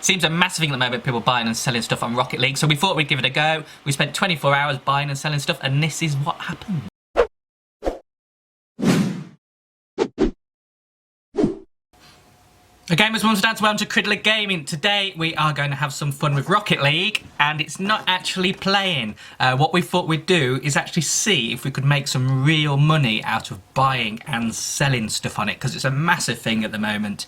Seems a massive thing at the moment, people buying and selling stuff on Rocket League, so we thought we'd give it a go. We spent 24 hours buying and selling stuff, and this is what happened. Okay, gamers, mums and dads, welcome to Cridler Gaming. Today we are going to have some fun with Rocket League, and it's not actually playing. What we thought we'd do is actually see if we could make some real money out of buying and selling stuff on it, because it's a massive thing at the moment.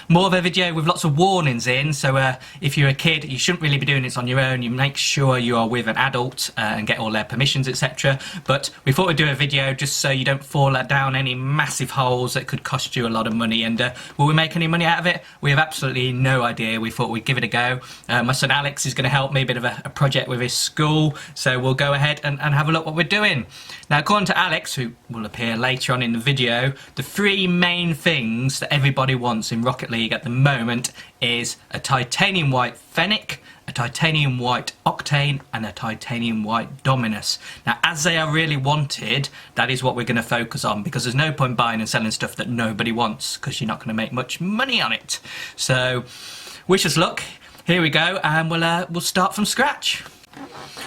More of a video with lots of warnings in, so if you're a kid, you shouldn't really be doing this on your own. You make sure you are with an adult and get all their permissions, etc. But we thought we'd do a video just so you don't fall down any massive holes that could cost you a lot of money. And will we make any money out of it? We have absolutely no idea. We thought we'd give it a go. My son Alex is going to help me, a bit of a project with his school, so we'll go ahead and have a look what we're doing. Now, according to Alex, who will appear later on in the video, the three main things that everybody wants in Rocket League at the moment is a titanium white Fennec, a titanium white Octane, and a titanium white Dominus. Now, as they are really wanted, that is what we're going to focus on, because there's no point buying and selling stuff that nobody wants, because you're not going to make much money on it. So wish us luck. Here we go, and we'll start from scratch.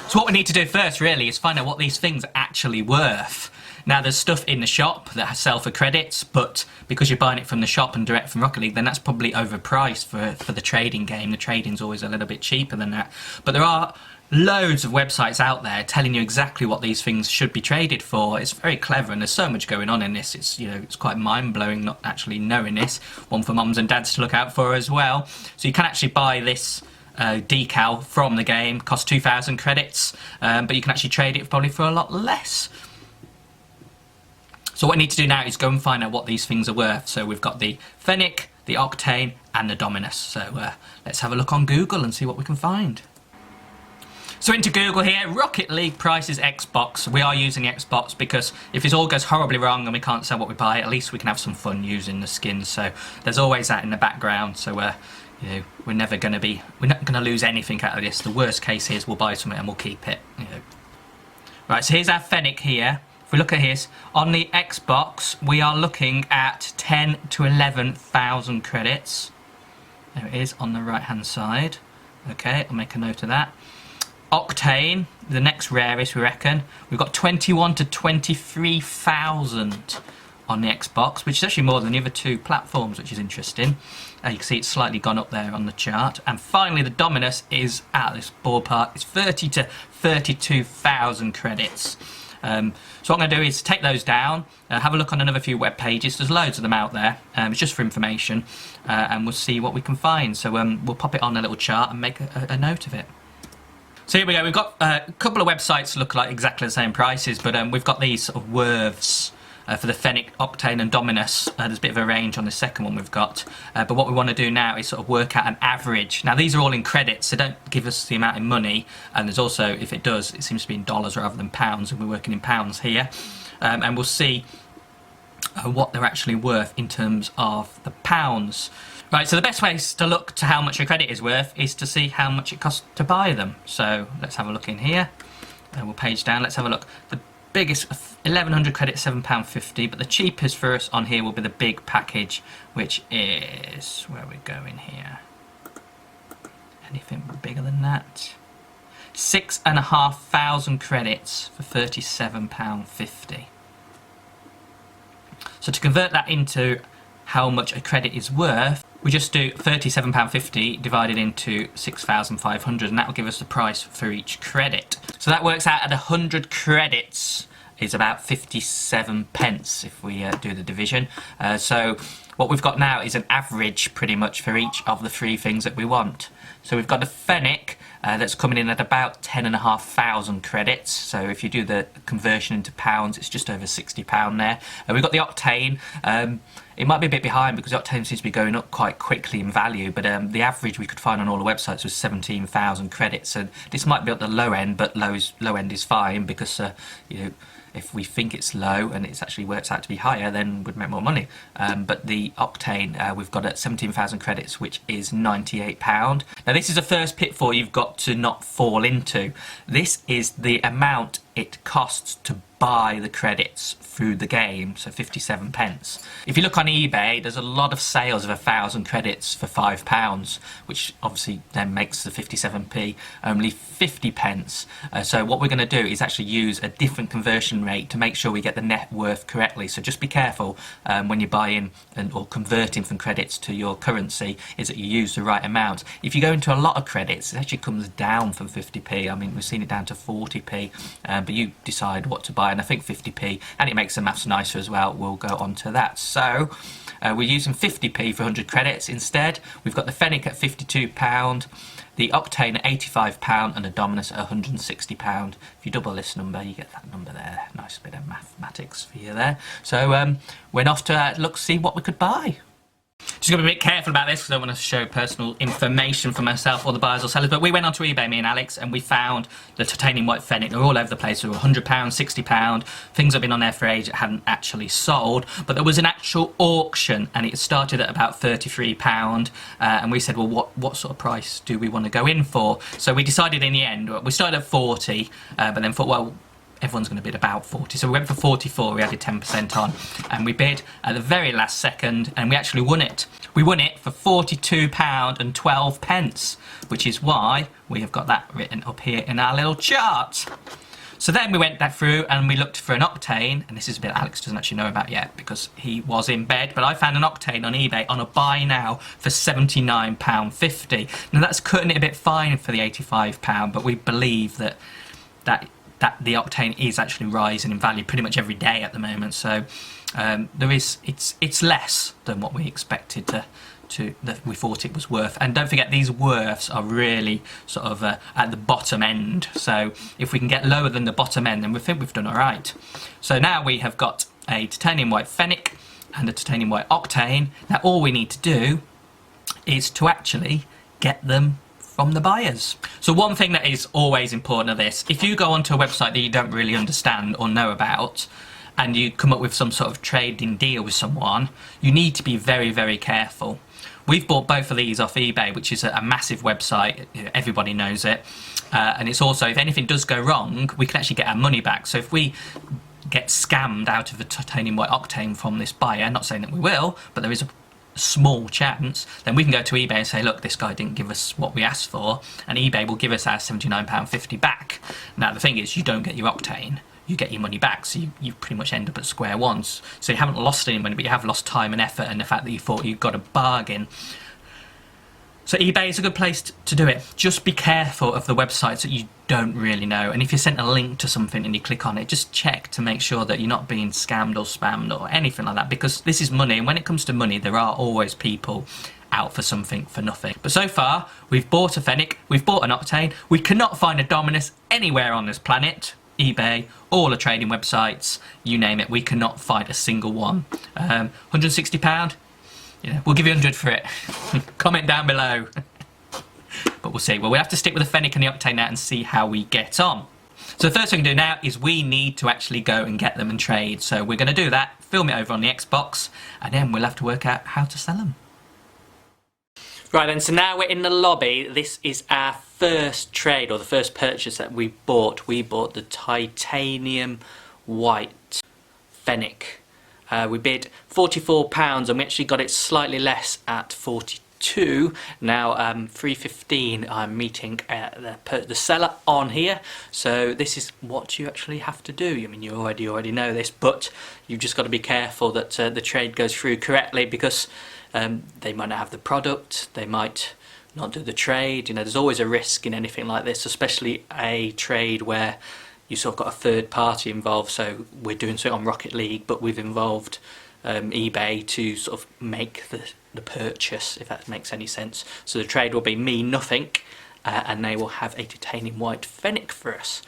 So what we need to do first really is find out what these things are actually worth. Now, there's stuff in the shop that sell for credits, but because you're buying it from the shop and direct from Rocket League, then that's probably overpriced for the trading game. The trading's always a little bit cheaper than that. But there are loads of websites out there telling you exactly what these things should be traded for. It's very clever, and there's so much going on in this. It's, you know, it's quite mind-blowing not actually knowing this. One for mums and dads to look out for as well. So you can actually buy this decal from the game, costs 2,000 credits, but you can actually trade it probably for a lot less. So what I need to do now is go and find out what these things are worth. So we've got the Fennec, the Octane, and the Dominus. So let's have a look on Google and see what we can find. So into Google here, Rocket League prices Xbox. We are using the Xbox because if it all goes horribly wrong and we can't sell what we buy, at least we can have some fun using the skins. So there's always that in the background. So you know, we're not going to lose anything out of this. The worst case is we'll buy something and we'll keep it. You know. Right, so here's our Fennec here. If we look at his, on the Xbox, we are looking at 10 to 11,000 credits. There it is on the right hand side. Okay, I'll make a note of that. Octane, the next rarest we reckon, we've got 21 to 23,000 on the Xbox, which is actually more than the other two platforms, which is interesting. You can see it's slightly gone up there on the chart. And finally, the Dominus is at this ballpark. It's 30 to 32,000 credits. So what I'm going to do is take those down, have a look on another few web pages. There's loads of them out there. It's just for information, and we'll see what we can find. So we'll pop it on a little chart and make a note of it. So here we go. We've got a couple of websites that look like exactly the same prices, but we've got these sort of worths for the Fennec, Octane and Dominus. There's a bit of a range on the second one we've got, but what we want to do now is sort of work out an average. Now, these are all in credits, so don't give us the amount in money, and there's also, if it does, it seems to be in dollars rather than pounds, and we're working in pounds here, and we'll see what they're actually worth in terms of the pounds. Right, so the best way to look to how much a credit is worth is to see how much it costs to buy them. So let's have a look in here, and we'll page down. Let's have a look. The biggest 1,100 credits, £7.50, but the cheapest for us on here will be the big package, which is, where we're going here, anything bigger than that, 6,500 credits for £37.50. So to convert that into how much a credit is worth, we just do £37.50 divided into 6,500, and that will give us the price for each credit. So that works out at 100 credits is about 57 pence if we do the division. So what we've got now is an average pretty much for each of the three things that we want. So we've got a Fennec that's coming in at about 10,500 credits. So if you do the conversion into pounds, it's just over £60 there. We've got the Octane. It might be a bit behind because the Octane seems to be going up quite quickly in value, but the average we could find on all the websites was 17,000 credits. So this might be at the low end, but low end is fine because you know, if we think it's low and it actually works out to be higher, then we'd make more money. But the Octane we've got at 17,000 credits, which is £98. Now this is the first pitfall you've got to not fall into. This is the amount it costs to buy the credits through the game, so 57p. If you look on eBay, there's a lot of sales of 1,000 credits for £5, which obviously then makes the 57p only 50p. So what we're going to do is actually use a different conversion rate to make sure we get the net worth correctly. So just be careful when you're buying or converting from credits to your currency, is that you use the right amount. If you go into a lot of credits, it actually comes down from 50p. I mean, we've seen it down to 40p, but you decide what to buy, and I think 50p, and it makes the maths nicer as well. We'll go on to that. So we're using 50p for 100 credits instead. We've got the Fennec at £52, the Octane at £85, and the Dominus at £160. If you double this number, you get that number there. Nice bit of mathematics for you there. So we're off to see what we could buy. Just got to be a bit careful about this because I don't want to show personal information for myself or the buyers or sellers, but we went onto eBay, me and Alex, and we found the titanium white Fennec. They're all over the place. They were £100, £60. Things have been on there for age that hadn't actually sold, but there was an actual auction and it started at about £33, and we said, well, what sort of price do we want to go in for? So we decided in the end, we started at 40, but then thought, well, everyone's going to bid about 40, so we went for 44. We added 10% on, and we bid at the very last second, and we actually won it. We won it for £42 and 12p, which is why we have got that written up here in our little chart. So then we went back through and we looked for an Octane, and this is a bit Alex doesn't actually know about yet because he was in bed, but I found an Octane on eBay on a buy now for £79.50. Now that's cutting it a bit fine for the £85, but we believe that the Octane is actually rising in value pretty much every day at the moment. So it's less than what we expected that we thought it was worth. And don't forget, these worths are really sort of at the bottom end. So if we can get lower than the bottom end, then we think we've done all right. So now we have got a titanium white Fennec and a titanium white Octane. Now all we need to do is to actually get them from the buyers. So one thing that is always important of this, if you go onto a website that you don't really understand or know about and you come up with some sort of trading deal with someone, you need to be very, very careful. We've bought both of these off eBay, which is a massive website, everybody knows it, and it's also, if anything does go wrong, we can actually get our money back. So if we get scammed out of a titanium white Octane from this buyer, not saying that we will, but there is a small chance, then we can go to eBay and say, look, this guy didn't give us what we asked for, and eBay will give us our £79.50 back. Now the thing is, you don't get your Octane, you get your money back, so you pretty much end up at square one. So you haven't lost any money, but you have lost time and effort and the fact that you thought you got a bargain. So eBay is a good place to do it. Just be careful of the websites that you don't really know, and if you're sent a link to something and you click on it, just check to make sure that you're not being scammed or spammed or anything like that, because this is money, and when it comes to money there are always people out for something for nothing. But so far we've bought a Fennec, we've bought an Octane, we cannot find a Dominus anywhere on this planet. eBay, all the trading websites, you name it, we cannot find a single one. £160, yeah, we'll give you 100 for it. Comment down below. But we'll see. Well, we'll have to stick with the Fennec and the Octane now and see how we get on. So the first thing we can do now is we need to actually go and get them and trade. So we're going to do that, film it over on the Xbox, and then we'll have to work out how to sell them. Right then, so now we're in the lobby. This is our first trade, or the first purchase that we bought. We bought the titanium white Fennec. We bid £44 and we actually got it slightly less at 42. Now £3.15 I'm meeting the seller on here. So this is what you actually have to do. I mean, you already know this, but you've just got to be careful that the trade goes through correctly, because they might not have the product, they might not do the trade. You know, there's always a risk in anything like this, especially a trade where you sort of got a third party involved. So we're doing something on Rocket League, but we've involved eBay to sort of make the purchase, if that makes any sense. So the trade will be me nothing, and they will have a titanium white Fennec for us.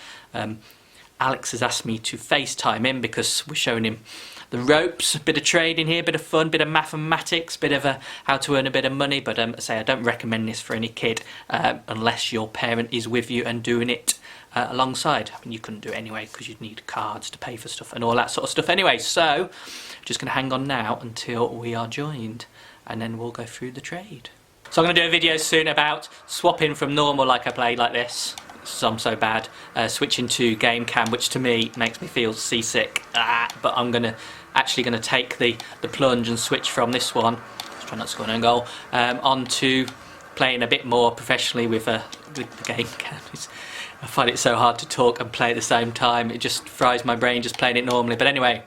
Alex has asked me to FaceTime him because we're showing him the ropes, a bit of trading here, a bit of fun, bit of mathematics, bit of how to earn a bit of money. But I don't recommend this for any kid unless your parent is with you and doing it alongside. I mean, you couldn't do it anyway because you'd need cards to pay for stuff and all that sort of stuff anyway. So just going to hang on now until we are joined, and then we'll go through the trade. So I'm going to do a video soon about swapping from normal, like I played like this, I'm so bad, switching to game cam, which to me makes me feel seasick. But I'm actually gonna take the plunge and switch from this one, let's try not to score an own goal, on to playing a bit more professionally with the game cam. I find it so hard to talk and play at the same time. It just fries my brain just playing it normally. But anyway,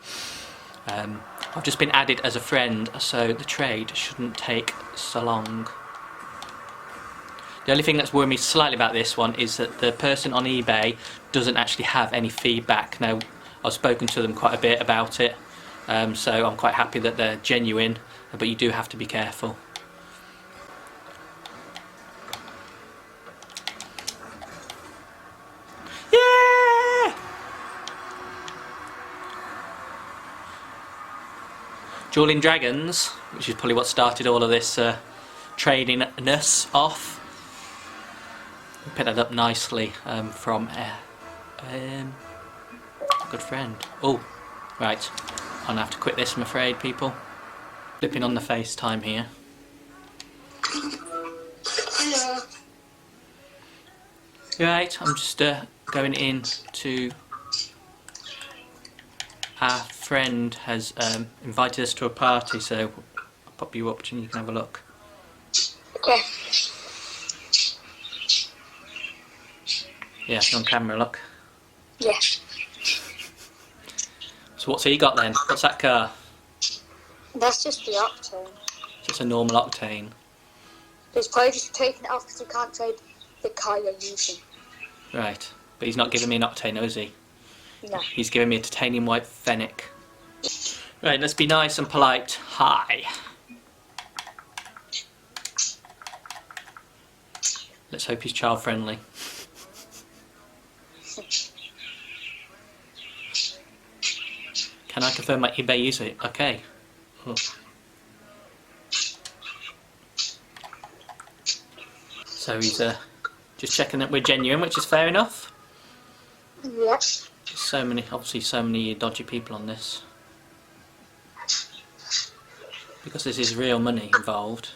I've just been added as a friend, so the trade shouldn't take so long. The only thing that's worried me slightly about this one is that the person on eBay doesn't actually have any feedback. Now, I've spoken to them quite a bit about it, so I'm quite happy that they're genuine, but you do have to be careful. Yeah! Dueling Dragons, which is probably what started all of this tradingness off. Pick that up nicely from a good friend. Oh, right. I'm gonna have to quit this, I'm afraid, people. Flipping on the FaceTime here. Hello. Right, I'm just going in to. Our friend has invited us to a party, so I'll pop you up and you can have a look. Okay. Yeah, you're on camera, look. Yeah. So what's he got then? What's that car? That's just the Octane. Just a normal Octane. He's probably just taking it off because you can't trade the car you're using. Right, but he's not giving me an Octane, is he? No. He's giving me a titanium white Fennec. Right, let's be nice and polite. Hi. Let's hope he's child friendly. Can I confirm my eBay user? Okay. Oh. So he's just checking that we're genuine, which is fair enough. Yep. So many, obviously so many dodgy people on this. Because this is real money involved.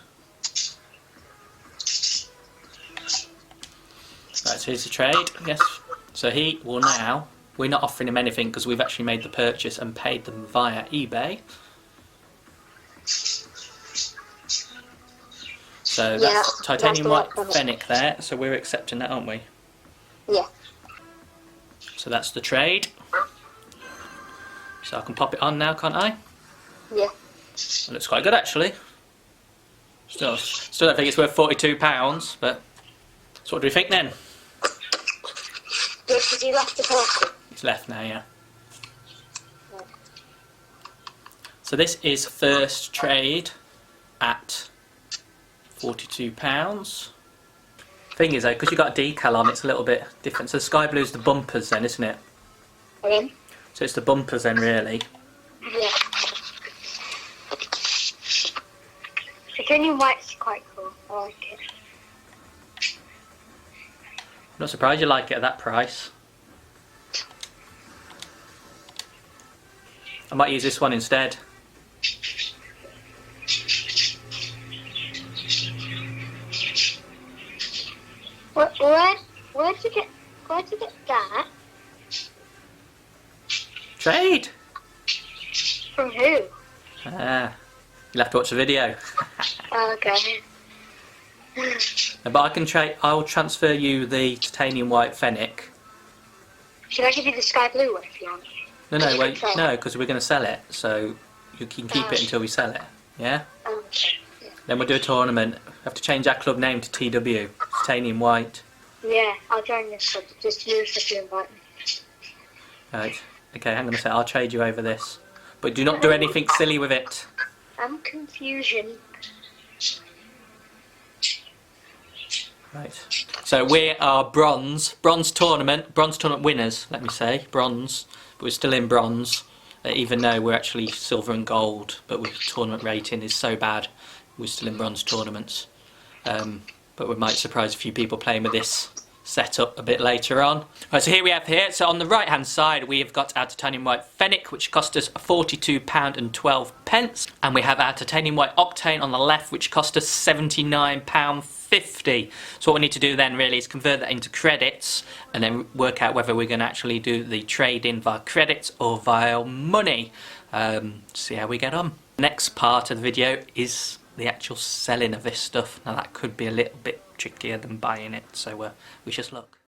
Right, so here's the trade, yes. So he will now, we're not offering him anything because we've actually made the purchase and paid them via eBay. So that's titanium white Fennec there, so we're accepting that, aren't we? Yeah. So that's the trade. So I can pop it on now, can't I? Yeah. It looks quite good actually. Still don't think it's worth £42, but so what do we think then? Did you left the party? It's left now, yeah. So this is first trade at £42. Thing is though, because you've got a decal on, it's a little bit different. So sky blue's the bumpers then, isn't it? Again? So it's the bumpers then, really. Yeah. Titanium white's quite cool. I like it. I'm not surprised you like it at that price. I might use this one instead. Where'd you get that? Trade! From who? Ah, you'll have to watch the video. Oh, okay. But I can trade. I'll transfer you the titanium white Fennec. Should I give you the sky blue one if you want? No, wait, no, because we're going to sell it, so you can keep it until we sell it. Yeah. Okay. Yeah. Then we'll do a tournament. We have to change our club name to TW, titanium white. Yeah, I'll join this club. Just use if you invite me. Right. Okay, hang on a sec. I'll trade you over this, but do not do anything silly with it. I'm confusion. Right. So we are bronze tournament winners. Let me say bronze, but we're still in bronze, even though we're actually silver and gold. But our tournament rating is so bad, we're still in bronze tournaments. But we might surprise a few people playing with this set up a bit later on. Right, so here we have here, so on the right hand side we have got our titanium white Fennec, which cost us £42.12, and we have our titanium white Octane on the left, which cost us £79.50. So what we need to do then really is convert that into credits and then work out whether we're going to actually do the trade in via credits or via money. See how we get on. Next part of the video is the actual selling of this stuff. Now that could be a little bit trickier than buying it, so we just look.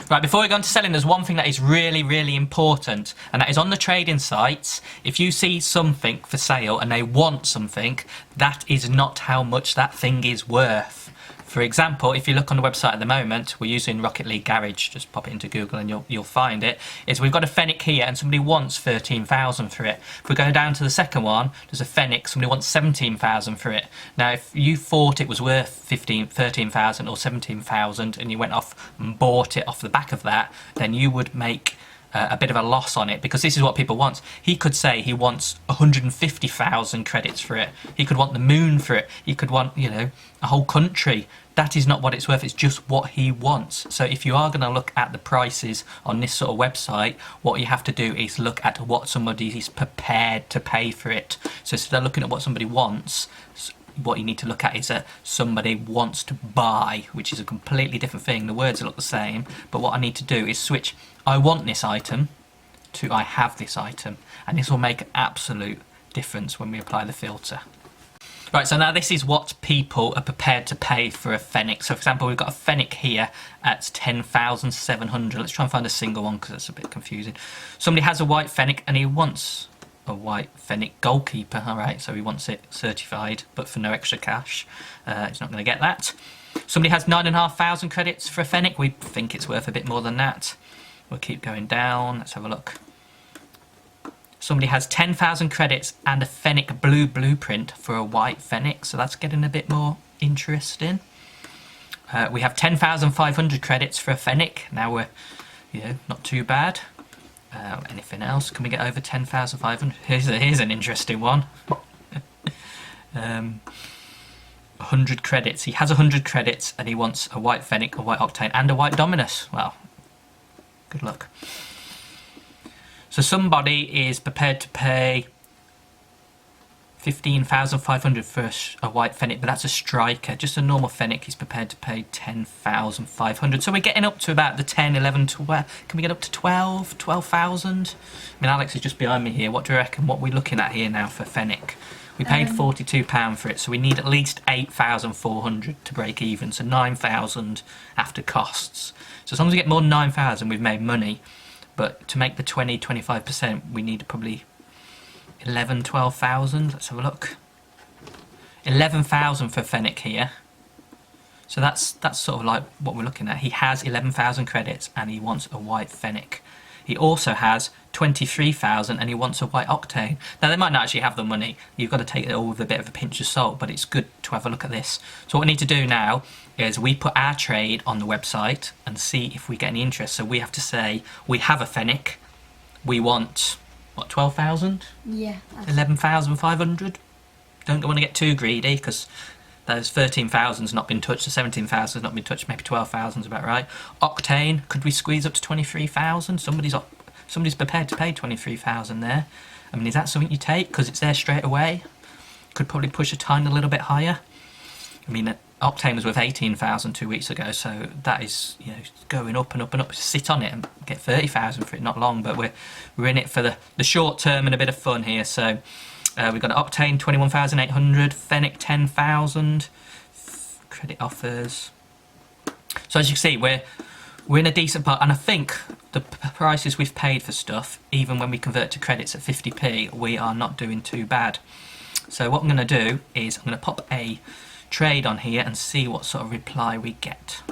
Right, before we go on to selling, there's one thing that is really important, and that is on the trading sites. If you see something for sale and they want something, that is not how much that thing is worth. For example, if you look on the website at the moment, we're using Rocket League Garage, just pop it into Google and you'll find it, is we've got a Fennec here and somebody wants 13,000 for it. If we go down to the second one, there's a Fennec, somebody wants 17,000 for it. Now if you thought it was worth 13,000 or 17,000 and you went off and bought it off the back of that, then you would make a bit of a loss on it, because this is what people want. He could say he wants 150,000 credits for it. He could want the moon for it. He could want, you know, a whole country. That is not what it's worth. It's just what he wants. So if you are going to look at the prices on this sort of website, what you have to do is look at what somebody is prepared to pay for it. So instead of looking at what somebody wants, what you need to look at is that somebody wants to buy, which is a completely different thing. The words look the same, but what I need to do is switch I want this item to I have this item, and this will make an absolute difference when we apply the filter. Right, so now this is what people are prepared to pay for a Fennec. So for example, we've got a Fennec here at 10,700. Let's try and find a single one because that's a bit confusing. Somebody has a white Fennec and he wants a white Fennec goalkeeper. All right, so he wants it certified, but for no extra cash. He's not going to get that. Somebody has 9,500 credits for a Fennec. We think it's worth a bit more than that. We'll keep going down. Let's have a look. Somebody has 10,000 credits and a Fennec blue blueprint for a white Fennec, so that's getting a bit more interesting. We have 10,500 credits for a Fennec. Now we're, you know, not too bad. Anything else? Can we get over 10,500? Here's an interesting one. 100 credits. He has 100 credits and he wants a white Fennec, a white Octane, and a white Dominus. Well, good luck. So somebody is prepared to pay 15,500 for a white Fennec, but that's a striker. Just a normal Fennec, he's prepared to pay 10,500. So we're getting up to about the 10, 11, 12. Can we get up to 12, 12,000? I mean, Alex is just behind me here. What do you reckon? What are we looking at here now for Fennec? We paid £42 for it, so we need at least 8,400 to break even. So 9,000 after costs. So as long as we get more than 9,000, we've made money. But to make the 20-25%, we need probably 11, 12,000. Let's have a look. 11,000 for Fennec here. So that's sort of like what we're looking at. He has 11,000 credits and he wants a white Fennec. He also has 23,000 and he wants a white Octane. Now they might not actually have the money. You've got to take it all with a bit of a pinch of salt, but it's good to have a look at this. So what we need to do now is we put our trade on the website and see if we get any interest. So we have to say we have a Fennec. We want, what, 12,000? Yeah. 11,500? Don't want to get too greedy because those 13,000's not been touched, the 17,000's not been touched, maybe 12,000's about right. Octane, could we squeeze up to 23,000? Somebody's prepared to pay 23,000 there. I mean, is that something you take because it's there straight away? Could probably push a tiny little bit higher. I mean, Octane was worth 18,000 2 weeks ago, so that is, you know, going up and up and up. Sit on it and get 30,000 for it, not long, but we're in it for the short term and a bit of fun here. So we've got an Octane 21,800, Fennec 10,000, credit offers. So as you can see, we're in a decent part, and I think the prices we've paid for stuff, even when we convert to credits at 50p, we are not doing too bad. So what I'm going to do is I'm going to pop a trade on here and see what sort of reply we get.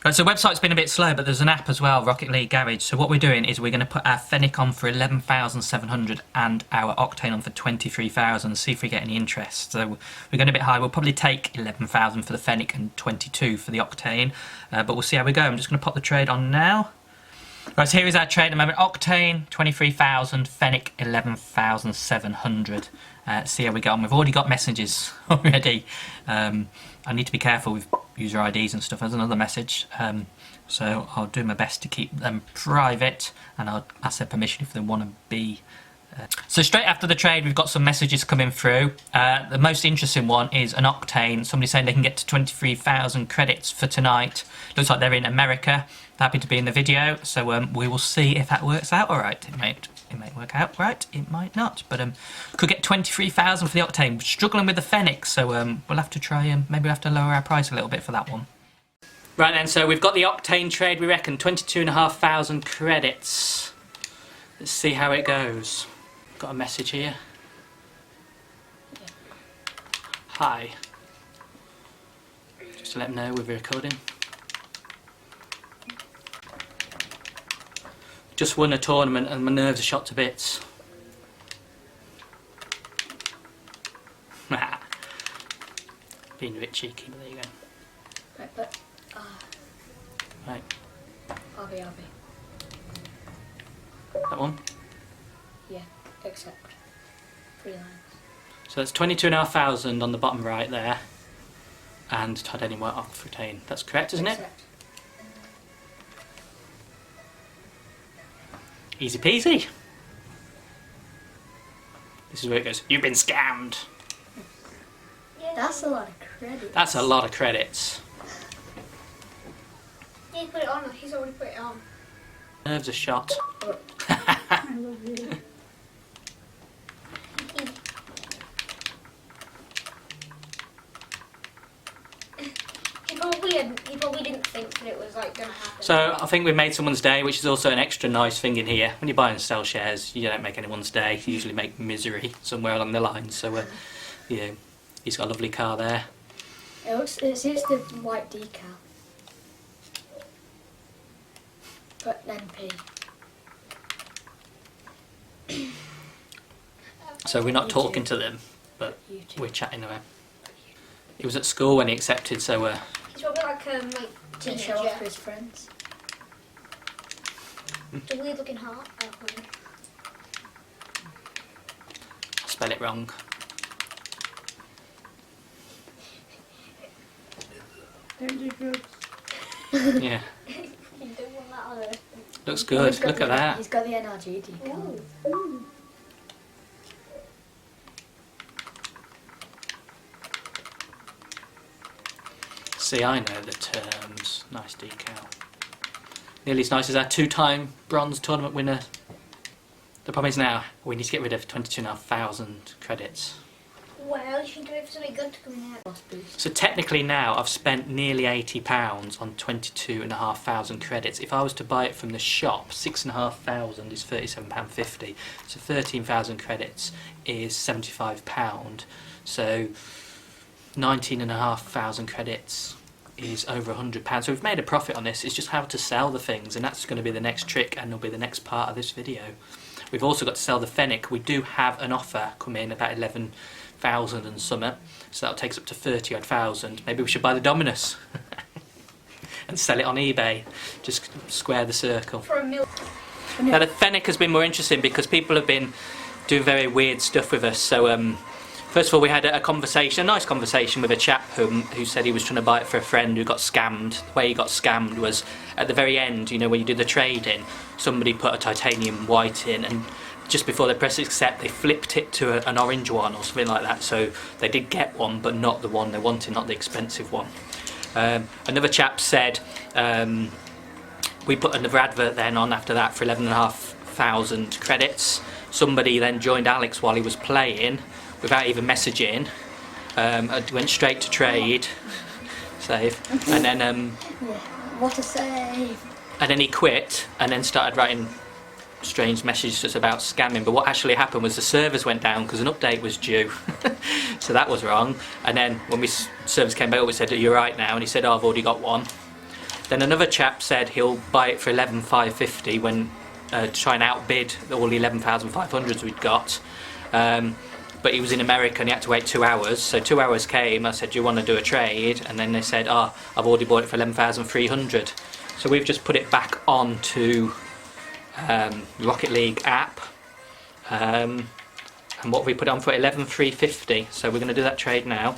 Right, so the website's been a bit slow, but there's an app as well, Rocket League Garage. So what we're doing is we're going to put our Fennec on for 11,700 and our Octane on for 23,000, see if we get any interest. So we're going a bit high. We'll probably take 11,000 for the Fennec and 22 for the Octane, but we'll see how we go. I'm just going to pop the trade on now. Right, so here is our trade at the moment. Octane 23,000, Fennec 11,700. See how we get on. We've already got messages already. I need to be careful with user IDs and stuff. There's another message. So I'll do my best to keep them private, and I'll ask their permission if they want to be. So straight after the trade, we've got some messages coming through. The most interesting one is an Octane. Somebody saying they can get to 23,000 credits for tonight. Looks like they're in America. Happy to be in the video. So we will see if that works out all right. It might work out right. It might not. But could get 23,000 for the Octane. Struggling with the Fennec. So we'll have to try and maybe we'll have to lower our price a little bit for that one. Right then, so we've got the Octane trade, we reckon 22,500 credits. Let's see how it goes. Got a message here. Hi. Just to let them know we're recording. Just won a tournament and my nerves are shot to bits. Being a bit cheeky, but there you go. Right, but Right. RB. That one? Yeah, except 3 lines. So that's 22,500 on the bottom right there. And titanium white octane. That's correct, isn't it? Easy peasy. This is where it goes. You've been scammed. Yeah. That's a lot of credits. That's a lot of credits. Yeah, put it on. He's already put it on. Nerves are shot. I love you. He probably didn't think that it was like going to happen. So I think we've made someone's day, which is also an extra nice thing in here. When you buy and sell shares, you don't make anyone's day. You usually make misery somewhere along the line. So yeah, he's got a lovely car there. It's the white decal. But then P. So we're not talking to them, but we're chatting to him. He was at school when he accepted, so he's probably like Didn't show off for his friends. The weird looking heart. I spell it wrong. Don't do drugs. Yeah, You don't want that on it. looks good. Look at that. He's got the NRG decal. Ooh. See, I know the terms. Nice decal. Nearly as nice as our 2-time bronze tournament winner. The problem is now we need to get rid of 22,500 credits. Well, you should do it for something good to come in out. So technically now I've spent nearly £80 on 22,500 credits. If I was to buy it from the shop, 6,500 is £37.50. So 13,000 credits is £75. So 19,500 credits is over £100. So we've made a profit on this. It's just how to sell the things, and that's going to be the next trick, and will be the next part of this video. We've also got to sell the Fennec. We do have an offer come in about 11,000 and something, so that'll take us up to 30,000. Maybe we should buy the Dominus and sell it on eBay. Just square the circle. For $1 million. Now the Fennec has been more interesting because people have been doing very weird stuff with us. So first of all, we had a conversation, a nice conversation with a chap who said he was trying to buy it for a friend who got scammed. The way he got scammed was at the very end, you know, when you do the trade-in, somebody put a titanium white in, and just before they pressed accept, they flipped it to an orange one or something like that. So they did get one, but not the one they wanted, not the expensive one. Another chap said, we put another advert then on after that for 11,500 credits. Somebody then joined Alex while he was playing, without even messaging, went straight to trade, save, and then What a save! and then he quit and then started writing strange messages about scamming. But what actually happened was the servers went down because an update was due, so that was wrong. And then when servers came back, we said, "Are you right now?" And he said, "Oh, I've already got one." Then another chap said he'll buy it for 11,550 when to try and outbid all the 11,500s we'd got. But he was in America and he had to wait 2 hours. So 2 hours came, I said, "Do you want to do a trade?" And then they said, "Oh, I've already bought it for 11,300. So we've just put it back onto Rocket League app. And what we put on for 11,350. So we're going to do that trade now.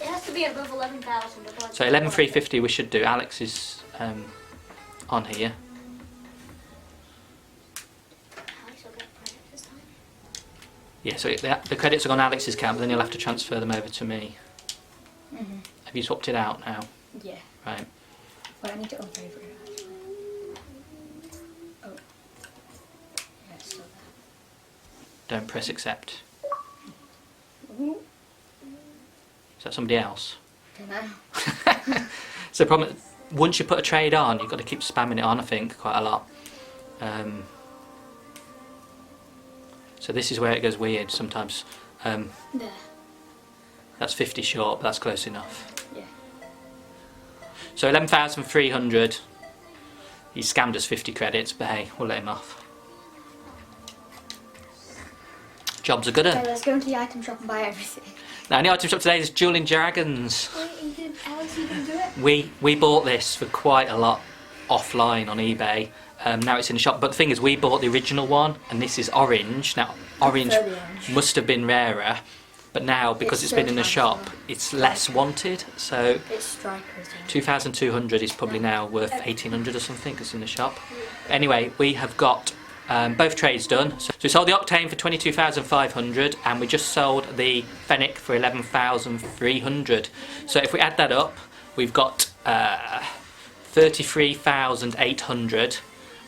It has to be above 11,000. So 11,350 we should do. Alex is on here. Alex will get credit this time. Yeah, so the credits are on Alex's account, but then you'll have to transfer them over to me. Mm-hmm. Have you swapped it out now? Yeah. Right. Well, I need to unfavour it actually. Oh. Yeah, it's still Don't press accept. there. Ooh. Is that somebody else? Don't know. So the problem, once you put a trade on, you've got to keep spamming it on, I think, quite a lot. So this is where it goes weird sometimes. There. That's 50 short, but that's close enough. Yeah. So 11,300. He scammed us 50 credits, but hey, we'll let him off. Job's a good Okay, one. let's go into the item shop and buy everything. Now, the item shop today is Dueling Dragons. Wait, Alex, you can do it? We bought this for quite a lot offline on eBay. Now it's in the shop, but the thing is, we bought the original one, and this is orange. Now, orange prefer the orange. must have been rarer, but now because it's so been in the nice, shop, though. it's less wanted. So It's strikers. 2,200 is probably now worth 1,800 or something because it's in the shop. Anyway, we have got both trades done. So we sold the Octane for 22,500, and we just sold the Fennec for 11,300. So if we add that up, we've got 33,800,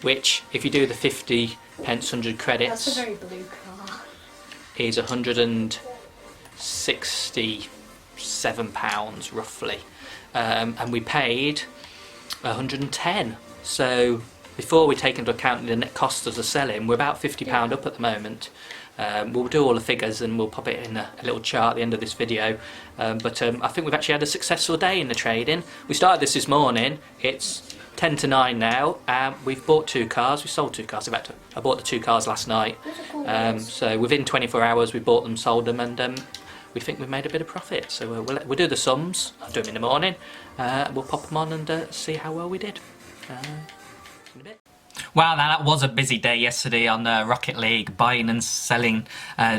which, if you do the 50 pence 100 credits, That's a very blue car. is £167 roughly, and we paid 110. So before we take into account the net cost of the selling, we're about £50 up at the moment. We'll do all the figures and we'll pop it in a little chart at the end of this video. But I think we've actually had a successful day in the trading. We started this morning. It's 10 to 9 now. We've bought 2 cars. We sold 2 cars. In fact, I bought the 2 cars last night. So within 24 hours we bought them, sold them, and we think we've made a bit of profit. So we'll do the sums. I'll do them in the morning. We'll pop them on and see how well we did. In a bit. Wow, that was a busy day yesterday on Rocket League, buying and selling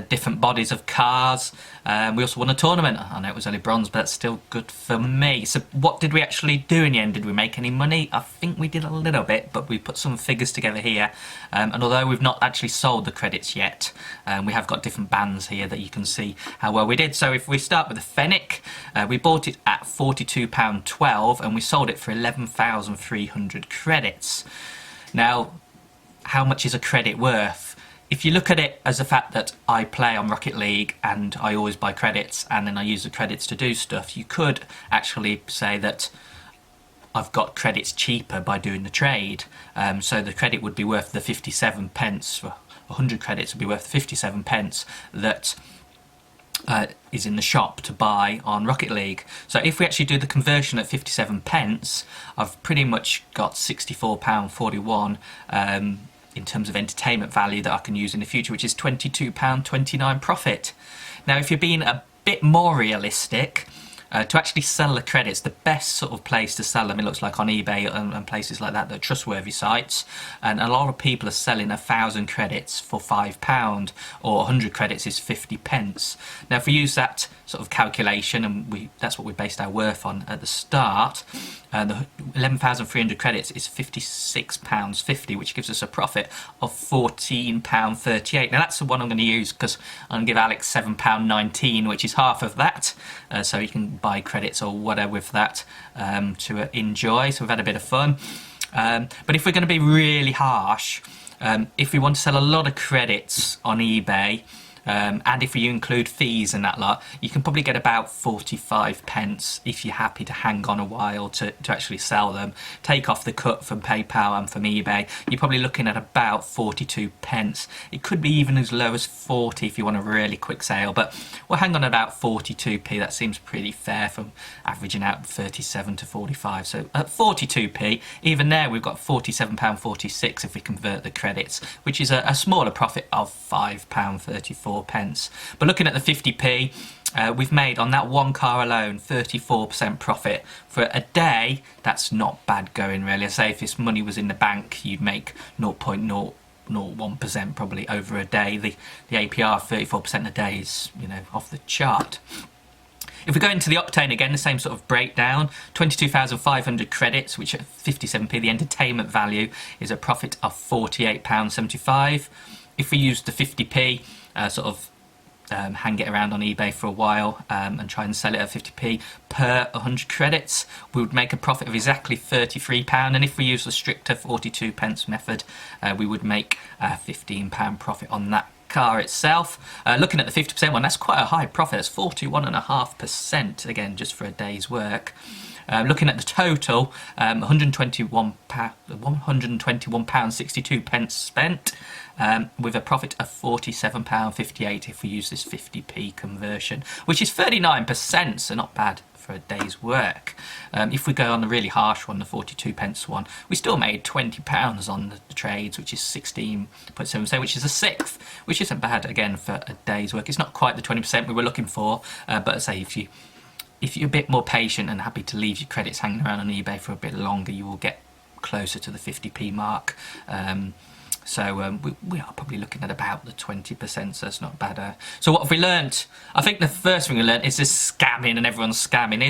different bodies of cars. We also won a tournament. I know it was only bronze, but that's still good for me. So what did we actually do in the end? Did we make any money? I think we did a little bit, but we put some figures together here. And although we've not actually sold the credits yet, we have got different bands here that you can see how well we did. So if we start with the Fennec, we bought it at £42.12 and we sold it for 11,300 credits. Now, how much is a credit worth? If you look at it as the fact that I play on Rocket League and I always buy credits and then I use the credits to do stuff, you could actually say that I've got credits cheaper by doing the trade. So the credit would be worth the 57 pence, for 100 credits would be worth 57 pence that is in the shop to buy on Rocket League. So if we actually do the conversion at 57 pence, I've pretty much got £64.41 in terms of entertainment value that I can use in the future, which is £22.29 profit. Now if you're being a bit more realistic, to actually sell the credits, the best sort of place to sell them, it looks like on eBay and places like that, they're trustworthy sites, and a lot of people are selling 1,000 credits for £5, or 100 credits is 50 pence. Now if we use that sort of calculation, and that's what we based our worth on at the start, the 11,300 credits is £56.50, which gives us a profit of £14.38. Now that's the one I'm going to use because I'm going to give Alex £7.19, which is half of that, so he can buy credits or whatever with that to enjoy. So we've had a bit of fun. But if we're going to be really harsh, if we want to sell a lot of credits on eBay, and if you include fees and that lot, you can probably get about 45 pence if you're happy to hang on a while to actually sell them. Take off the cut from PayPal and from eBay, you're probably looking at about 42 pence. It could be even as low as 40 if you want a really quick sale, but we'll hang on about 42p. That seems pretty fair from averaging out 37 to 45. So at 42p, even there we've got £47.46 if we convert the credits, which is a smaller profit of £5.34. But looking at the 50p, we've made on that one car alone 34% profit for a day. That's not bad going, really. I say if this money was in the bank, you'd make 0.001% probably over a day. The APR of 34% a day is, you know, off the chart. If we go into the Octane again, the same sort of breakdown, 22,500 credits, which at 57p, the entertainment value is a profit of £48.75. If we use the 50p, sort of hang it around on eBay for a while and try and sell it at 50p per 100 credits, we would make a profit of exactly £33. And if we use the stricter 42 pence method, we would make a £15 profit on that car itself. Looking at the 50% one, that's quite a high profit. It's 41.5% again, just for a day's work. Looking at the total, £121.62 spent, with a profit of £47.58 if we use this 50p conversion, which is 39%, so not bad for a day's work. If we go on the really harsh one, the 42 pence one, we still made £20 on the trades, which is 16.7%, which is a sixth, which isn't bad again for a day's work. It's not quite the 20% we were looking for, but I say if you're a bit more patient and happy to leave your credits hanging around on eBay for a bit longer, you will get closer to the 50p mark. So we are probably looking at about the 20%, so it's not bad. So what have we learnt? I think the first thing we learnt is this scamming, and everyone's scamming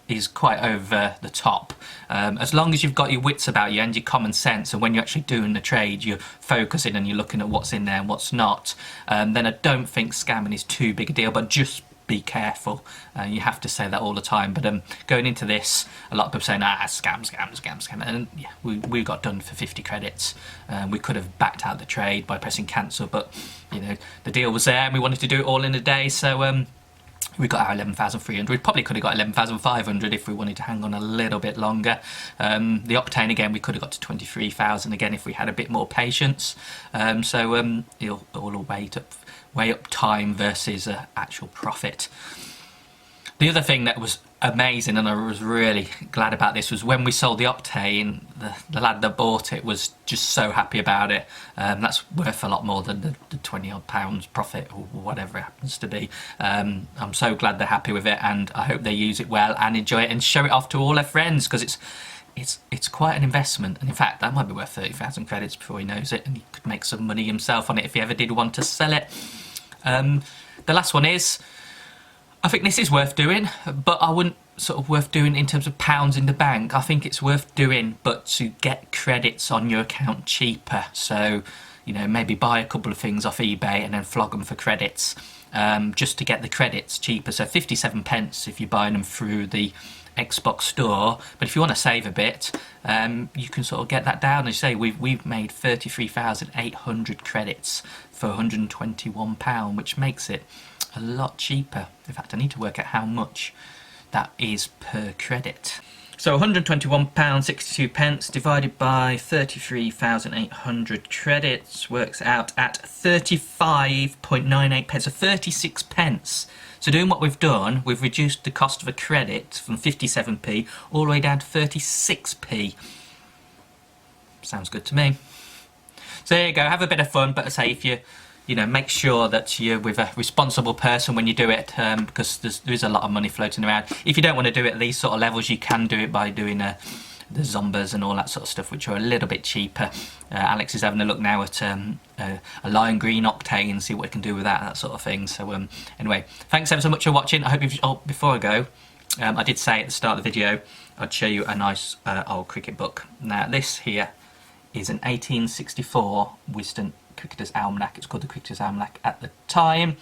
is quite over the top. As long as you've got your wits about you and your common sense, and when you're actually doing the trade, you're focusing and you're looking at what's in there and what's not, then I don't think scamming is too big a deal, but just be careful. You have to say that all the time, but going into this, a lot of people saying scam, and yeah, we got done for 50 credits. We could have backed out the trade by pressing cancel, but you know, the deal was there and we wanted to do it all in a day, so we got our 11,300. We probably could have got 11,500 if we wanted to hang on a little bit longer. The Octane again, we could have got to 23,000 again if we had a bit more patience. So it'll all weigh up time versus actual profit. The other thing that was amazing, and I was really glad about this, was when we sold the Octane, the lad that bought it was just so happy about it. That's worth a lot more than the 20 odd pounds profit or whatever it happens to be. I'm so glad they're happy with it, and I hope they use it well and enjoy it and show it off to all their friends, because it's quite an investment, and in fact that might be worth 30,000 credits before he knows it, and he could make some money himself on it if he ever did want to sell it. The last one is, I think this is worth doing, but I wouldn't sort of worth doing in terms of pounds in the bank. I think it's worth doing, but to get credits on your account cheaper. So, you know, maybe buy a couple of things off eBay and then flog them for credits, just to get the credits cheaper. So 57 pence if you're buying them through the Xbox store, but if you want to save a bit, you can sort of get that down. As you say, we've made 33,800 credits for £121, which makes it a lot cheaper. In fact, I need to work out how much that is per credit. So £121.62 divided by 33,800 credits works out at 35.98 pence, so 36 pence. So doing what we've done, we've reduced the cost of a credit from 57p all the way down to 36p. Sounds good to me. So there you go, have a bit of fun, but I say if you make sure that you're with a responsible person when you do it, because there is a lot of money floating around. If you don't want to do it at these sort of levels, you can do it by doing the Zombas and all that sort of stuff, which are a little bit cheaper. Alex is having a look now at a lime green Octane, see what we can do with that sort of thing. So anyway, thanks ever so much for watching. I hope you've... Oh, before I go, I did say at the start of the video I'd show you a nice old cricket book. Now this here is an 1864 Wisden Cricketer's Almanac. It's called the Cricketer's Almanac at the time.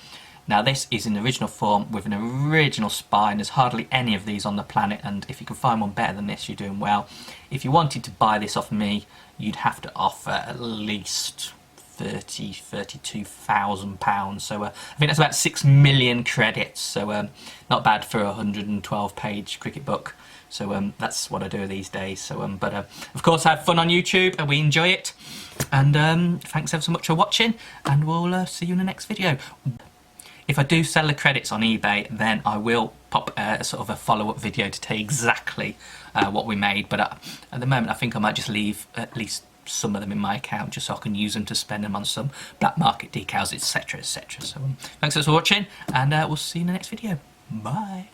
Now this is in the original form with an original spine. There's hardly any of these on the planet, and if you can find one better than this, you're doing well. If you wanted to buy this off me, you'd have to offer at least £32,000. So I think that's about 6 million credits. So not bad for a 112-page cricket book. So that's what I do these days. So but of course I have fun on YouTube and we enjoy it. And thanks ever so much for watching, and we'll see you in the next video. If I do sell the credits on eBay, then I will pop sort of a follow-up video to tell you exactly what we made. But at the moment, I think I might just leave at least some of them in my account, just so I can use them to spend them on some black market decals, etc, etc. So thanks for watching, and we'll see you in the next video. Bye.